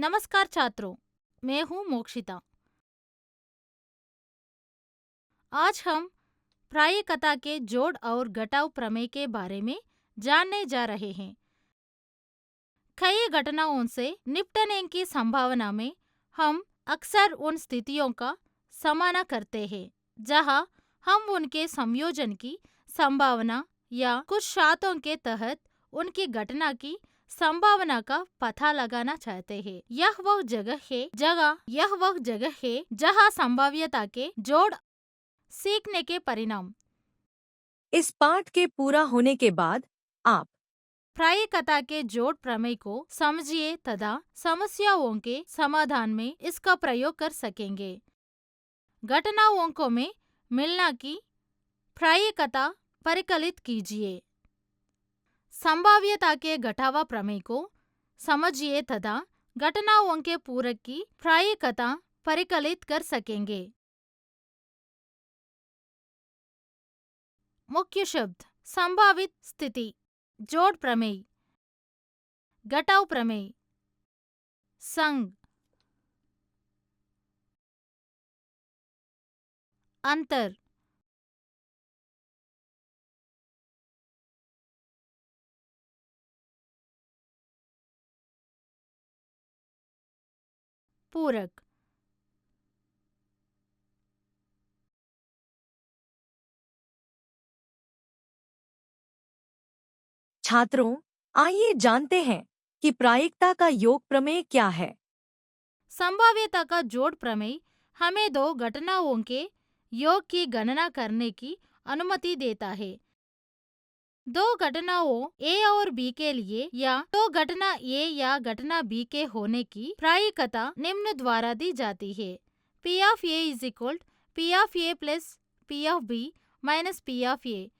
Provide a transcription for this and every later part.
नमस्कार छात्रों, मैं हूँ मोक्षिता। आज हम प्रायिकता के जोड़ और घटाव प्रमेय के बारे में जानने जा रहे हैं। कई घटनाओं से निपटने की संभावना में हम अक्सर उन स्थितियों का सामना करते हैं जहाँ हम उनके संयोजन की संभावना या कुछ शर्तों के तहत उनकी घटना की संभावना का पता लगाना चाहते हैं। यह वह जगह है जहाँ संभाव्यता के जोड़ सीखने के परिणाम। इस पाठ के पूरा होने के बाद आप प्रायिकता के जोड़ प्रमेय को समझिए तथा समस्याओं के समाधान में इसका प्रयोग कर सकेंगे। घटनाओं को में मिलना की प्रायिकता परिकलित कीजिए। संभाव्यता के घटावा प्रमेय को समझिए तथा घटनाओं के पूरक की प्रायिकता परिकलित कर सकेंगे। मुख्य शब्द: संभावित स्थिति, जोड़ प्रमेय, घटाव प्रमेय, संघ, अंतर, पूरक। छात्रों, आइए जानते हैं कि प्रायिकता का योग प्रमेय क्या है। संभाव्यता का जोड़ प्रमेय हमें दो घटनाओं के योग की गणना करने की अनुमति देता है। दो घटनाओं ए और बी के लिए या तो घटना ए या घटना बी के होने की प्रायिकता निम्न द्वारा दी जाती है: P of A is equal P of A plus P of B minus P of A।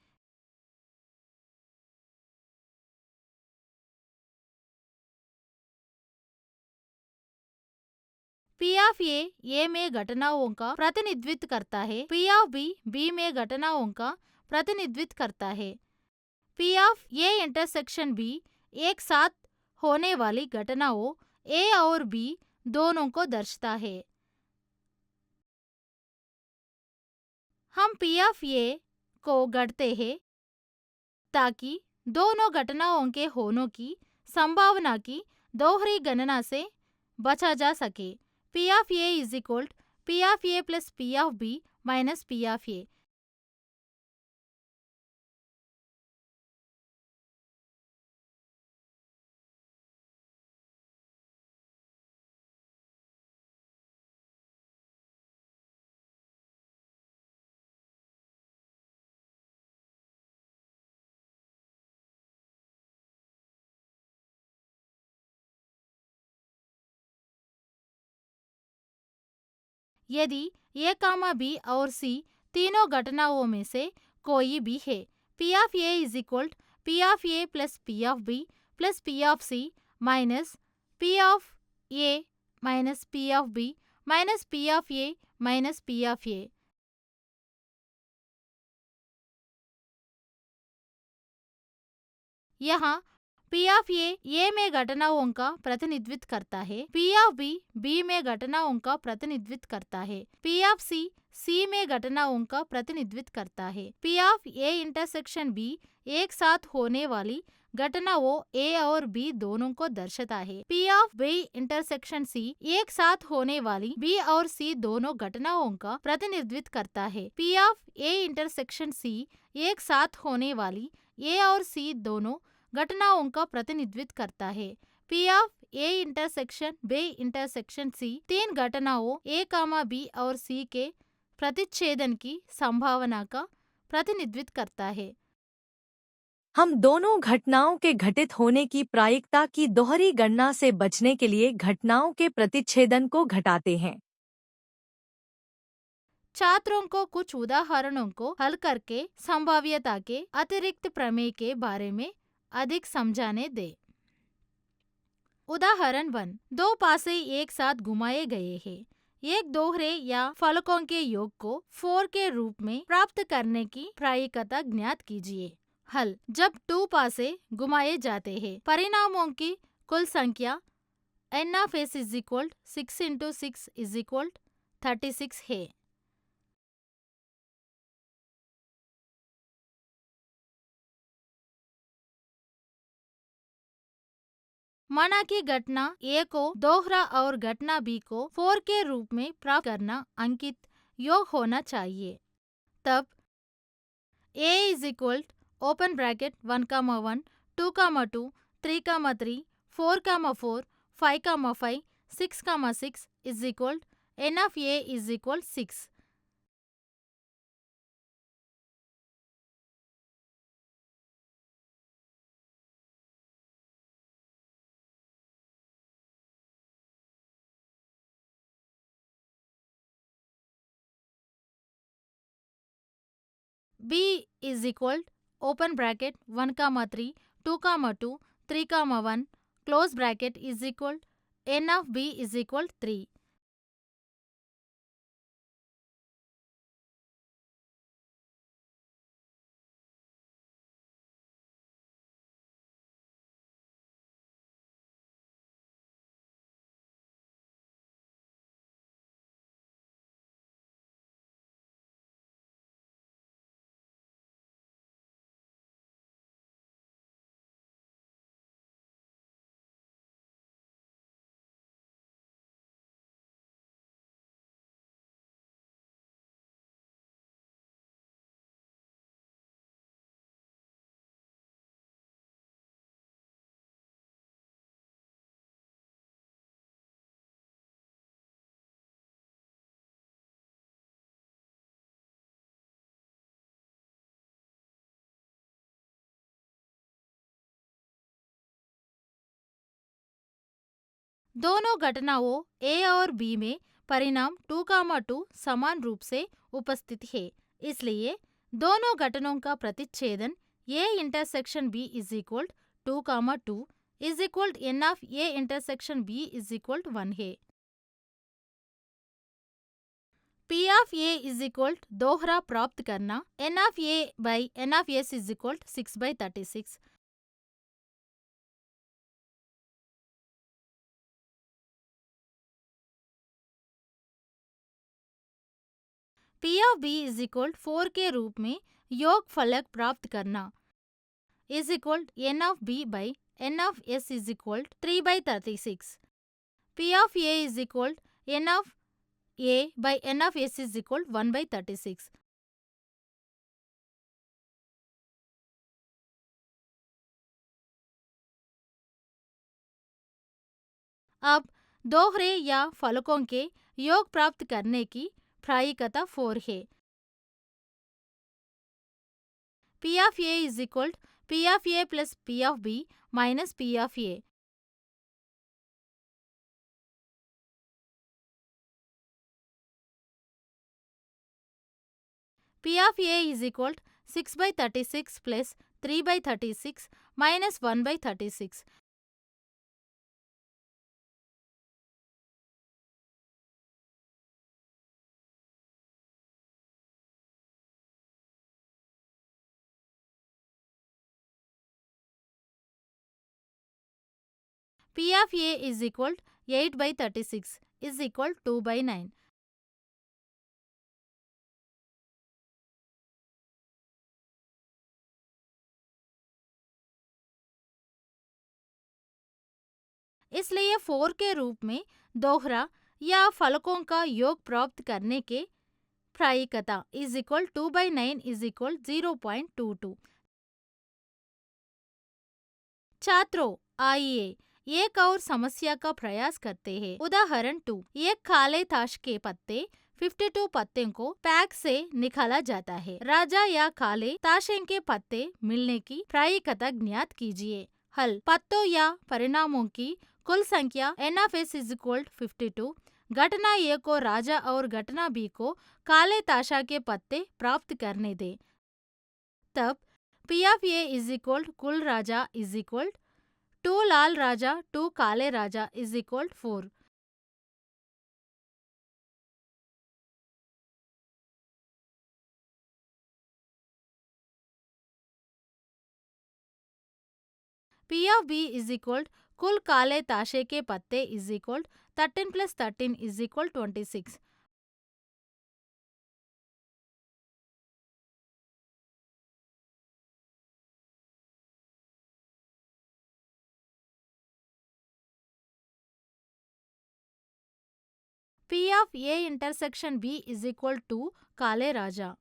P of A में घटनाओं का प्रतिनिधित्व करता है। P of B में घटनाओं का प्रतिनिधित्व करता है। P of A intersection B एक साथ होने वाली घटनाओं A और B दोनों को दर्शाता है। हम P of A को गढ़ते हैं ताकि दोनों घटनाओं के होने की संभावना की दोहरी गणना से बचा जा सके। P of A is equal P of A plus P of B minus P of A। यदि A, B और C तीनों घटनाओं में से कोई भी है, P of A is equal P of A plus P of B plus P of C minus P of A minus P of B minus P of A minus P of A। यहाँ P of A में घटनाओं का प्रतिनिधित्व करता है। P of B में घटनाओं का प्रतिनिधित्व करता है। P of C में घटनाओं का प्रतिनिधित्व करता है। P of A intersection B एक साथ होने वाली घटनाओं A और B दोनों को दर्शाता है। P of B intersection C एक साथ होने वाली B और C दोनों घटनाओं का प्रतिनिधित्व करता है। P of A intersection C एक साथ होने वाली A और C दोनों घटनाओं का प्रतिनिधित्व करता है। P of A intersection B intersection C तीन घटनाओं A, B और C के प्रतिच्छेदन की संभावना का प्रतिनिधित्व करता है। हम दोनों घटनाओं के घटित होने की प्रायिकता की दोहरी गणना से बचने के लिए घटनाओं के प्रतिच्छेदन को घटाते हैं। छात्रों को कुछ उदाहरणों को हल करके संभाव्यता के अतिरिक्त प्रमेय के बारे में अधिक समझाने दे। उदाहरण 1, दो पासे एक साथ घुमाए गए हैं। एक दोहरे या फलकों के योग को 4 के रूप में प्राप्त करने की प्रायिकता ज्ञात कीजिए। हल: जब 2 पासे घुमाए जाते हैं, परिणामों की कुल संख्या n of s is equal 6 into 6 is equal 36 है। माना कि घटना ए को दोहरा और घटना बी को 4 के रूप में प्राप्त करना अंकित योग होना चाहिए। तब a is equal open bracket 1 comma 1 2 comma 2 3 comma 3 4 comma 4 5 comma 5 6 comma 6 is equal n of a is equal 6। b is equal open bracket 1 comma 3 2 comma 2 3 comma 1 close bracket is equal n of b is equal 3। दोनों घटनाओं ए और B में परिणाम 2 comma 2 समान रूप से उपस्थित है, इसलिए दोनों घटनाओं का प्रतिच्छेदन A intersection B is equal 2 comma 2 is equal n of A intersection B is equal 1 है। P of A is equal दोहरा प्राप्त करना n of A by n of S is equal 6/36। P of B is equal 4 के रूप में योग फलक प्राप्त करना is equal n of B by n of S is equal 3/36। P of A is equal n of A by n of S is equal 1/36। अब दोहरे या फलकों के योग प्राप्त करने की प्रायिकता 4 है। P of A is equal P of A plus P of B minus P of A. P of A is equal 6/36 plus 3/36 minus 1/36। P of A is equal 8/36 is equal 2/9। इसलिए 4 के रूप में दोहरा या फलकों का योग प्राप्त करने के प्रायिकता इज इक्वल 2/9 इज इक्वल 0.22। छात्रों, आइए एक और समस्या का प्रयास करते हैं। उदाहरण 2, एक काले ताश के पत्ते 52 पत्ते को पैक से निकाला जाता है। राजा या काले ताशे के पत्ते मिलने की प्रायिकता ज्ञात कीजिए। हल: पत्तों या परिणामों की कुल संख्या n of s is equal to 52। घटना ए को राजा और घटना बी को काले ताशा के पत्ते प्राप्त करने दें। तब P of A is equal कुल राजा इज इक्वल 2 लाल राजा 2 काले राजा is equal 4। P of B is equal कुल काले ताशे के पत्ते is equal 13 + 13 is equal 26। P of A intersection B is equal to काले राजा।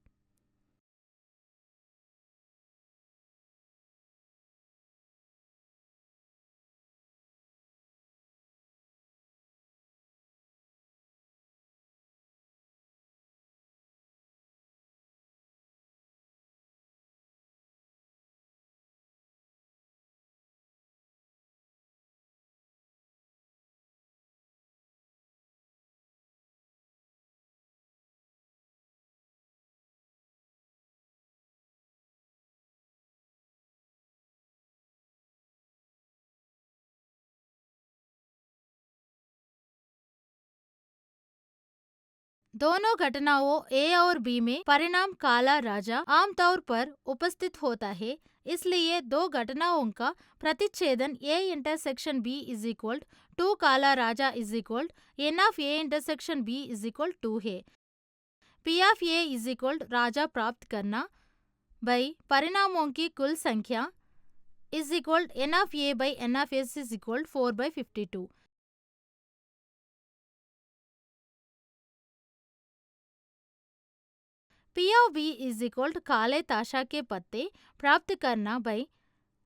दोनों घटनाओं ए और बी में परिणाम काला राजा आमतौर पर उपस्थित होता है, इसलिए दो घटनाओं का प्रतिच्छेदन A intersection B is equal to काला राजा is equal n of A intersection B is equal to है। P of A is equal राजा प्राप्त करना बाई परिणामों की कुल संख्या is equal n of A by n of S is equal 4/52। P of B is equal काले ताशा के पत्ते प्राप्त करना बाई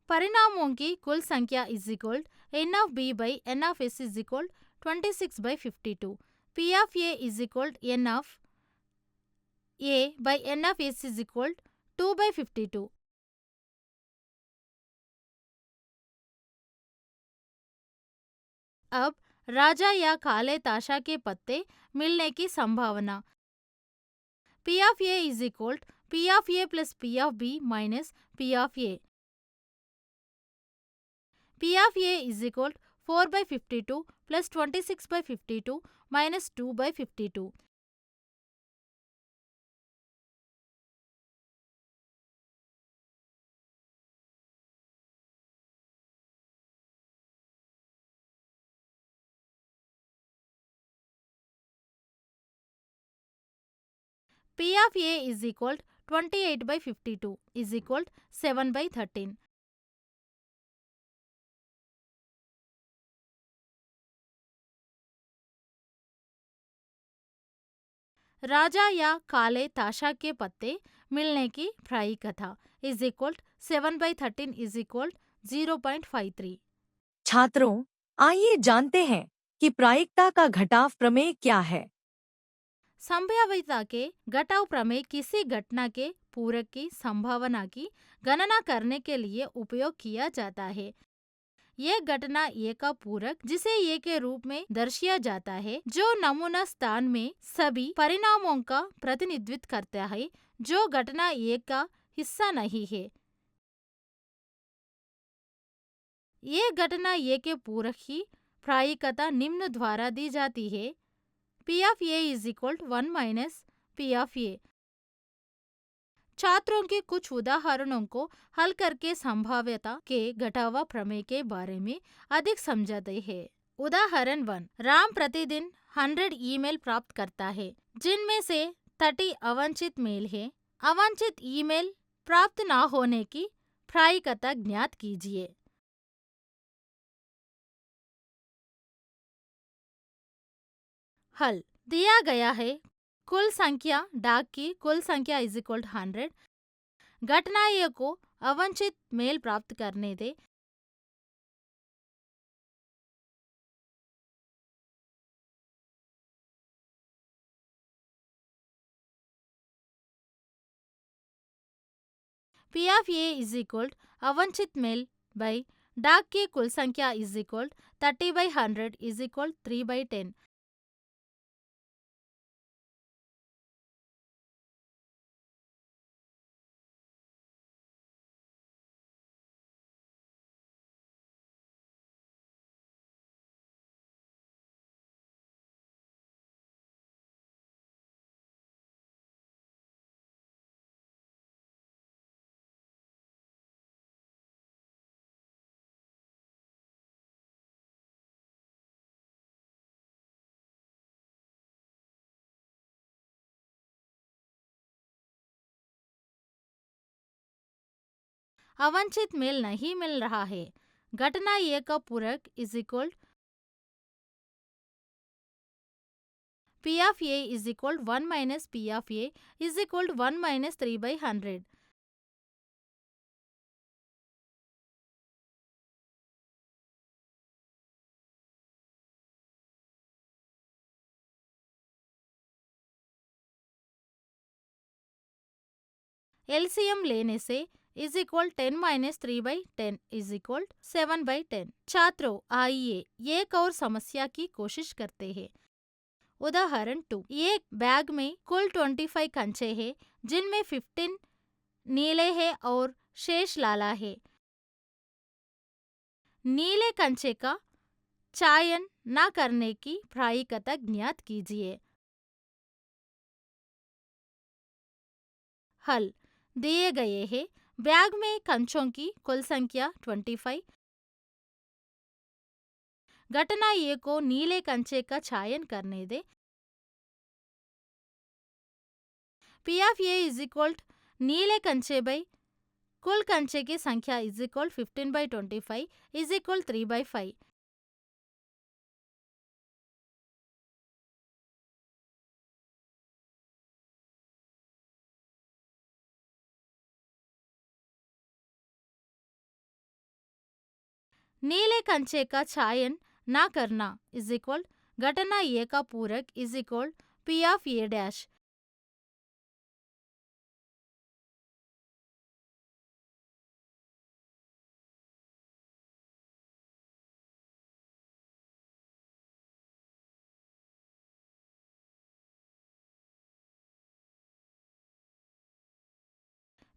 परिणामों की कुल संख्या is equal n of B by n of S is equal 26/52। P of A is equal n of A by n of S is equal 2/52। अब राजा या काले ताशा के पत्ते मिलने की संभावना P of A is equal P of A plus P of B minus P of A. P of A is equal 4/52 plus 26/52 minus 2/52। P of A is equal 28/52 is equal 7/13। राजा या काले ताशा के पत्ते मिलने की प्रायी कथा इज इक्वल 7/13 इज इक्वल 0.53। छात्रों, आइए जानते हैं कि प्रायिकता का घटाव प्रमेय क्या है। संभाव्यता के घटाव प्रमेय किसी घटना के पूरक की संभावना की गणना करने के लिए उपयोग किया जाता है। यह घटना ए का पूरक जिसे ए के रूप में दर्शाया जाता है, जो नमूना स्थान में सभी परिणामों का प्रतिनिधित्व करता है जो घटना ए का हिस्सा नहीं है। ये घटना ए के पूरक की प्रायिकता निम्न द्वारा दी जाती है। P of A is equal to 1 minus P of A। छात्रों के कुछ उदाहरणों को हल करके संभाव्यता के घटावा प्रमेय के बारे में अधिक समझाते हैं। उदाहरण 1, राम प्रतिदिन 100 ईमेल प्राप्त करता है, जिनमें से 30 अवांछित मेल है। अवांछित ईमेल प्राप्त न होने की प्रायिकता ज्ञात कीजिए। हल दिया गया है कुल संख्या डाक की कुल संख्या इज इक्वल 100। घटना ए को अवांछित मेल प्राप्त करने दे। P of A is equal अवांछित मेल बाई डाक की कुल संख्या इज इक्वल 30/100 इज इक्वल 3/10। अवांछित मेल नहीं मिल रहा है। घटना ए का पूरक is equal P of A is equal 1 minus P of A is equal to 1 minus 3 by 100. LCM लेने से is equal 10 minus 3 by 10 is equal 7 by 10। छात्रों, आइए एक और समस्या की कोशिश करते हैं। उदाहरण 2, एक बैग में कुल 25 कंचे हैं जिनमें 15 नीले हैं और शेष लाला है। नीले कंचे का चयन न करने की प्रायिकता ज्ञात कीजिए। हल दिए गए हैं। बैग में कंचों की कुल संख्या 25। घटना ए को नीले कंचे का चयन करने दे। P of A is equal नीले कंचे बाई कुल कंचे की संख्या is equal 15 by 25 is equal 3 by 5। नीले कंचे का चयन न करना इज इक्वल घटना ए का पूरक is equal P of A dash.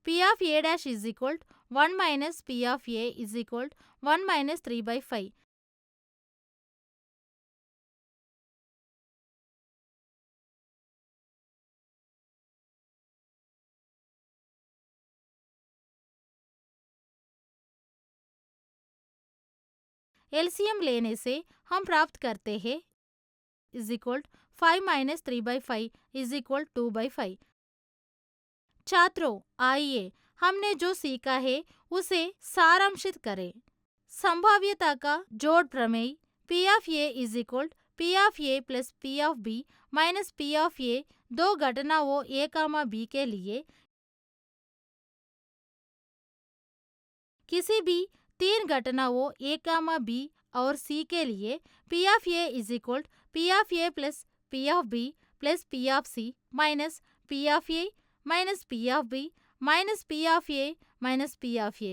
P of A dash is equal to 1 minus P of A is equal to 1 minus 3 by 5. LCM लेने से हम प्राप्त करते हैं is equal to 5 minus 3 by 5 is equal to 2 by 5. छात्रों, आइए हमने जो सीखा है उसे सारांशित करें। संभाव्यता का जोड़ प्रमेय P of A is equal to P of A plus P of B minus P of A दो घटनाओं A, B के लिए किसी भी तीन घटनाओं A, B और C के लिए P of A is equal to P of A plus P of B plus P of C minus P of A minus P of B minus P of A minus P of A।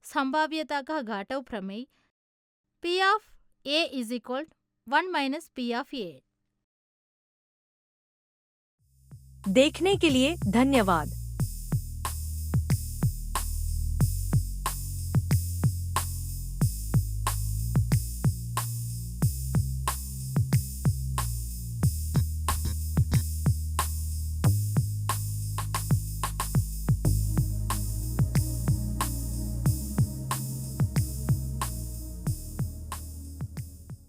संभाव्यता का घाटव प्रमेय P of A is equal to 1 minus P of A। देखने के लिए धन्यवाद।